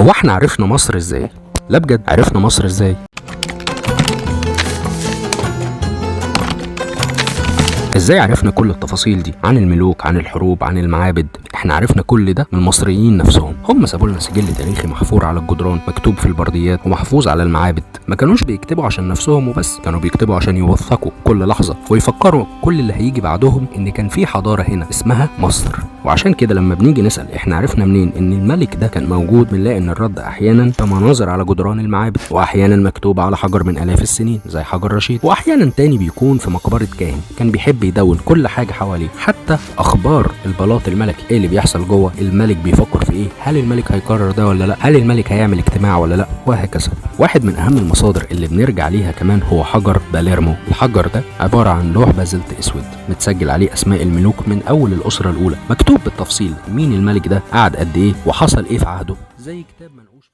هو احنا عرفنا مصر ازاي؟ لا بجد، عرفنا مصر ازاي؟ ازاي عرفنا كل التفاصيل دي عن الملوك، عن الحروب، عن المعابد؟ احنا عرفنا كل ده من المصريين نفسهم. هم سابوا لنا سجل تاريخي محفور على الجدران، مكتوب في البرديات ومحفوظ على المعابد. ما كانوش بيكتبوا عشان نفسهم وبس، كانوا بيكتبوا عشان يوثقوا كل لحظة ويفكروا كل اللي هيجي بعدهم ان كان في حضارة هنا اسمها مصر. وعشان كده لما بنيجي نسأل احنا عرفنا منين ان الملك ده كان موجود، بنلاقي ان الرد احيانا في مناظر على جدران المعابد، واحيانا مكتوبة على حجر من الاف السنين زي حجر رشيد، واحيانا تاني بيكون في مقبرة كاهن كان بيحب يدون كل حاجة حواليه، حتى اخبار البلاط الملكي، ايه اللي بيحصل جوه، الملك بيفكر في ايه، هل الملك هيقرر ده ولا لا، هل الملك هيعمل اجتماع ولا لا، وهكذا. واحد من اهم المصادر اللي بنرجع ليها كمان هو حجر باليرمو. الحجر ده عبارة عن لوح بازلت اسود متسجل عليه اسماء الملوك من اول الاسرة الاولى، مكتوب بالتفصيل مين الملك ده، قعد قد ايه، وحصل ايه في عهده، زي كتاب منقوش.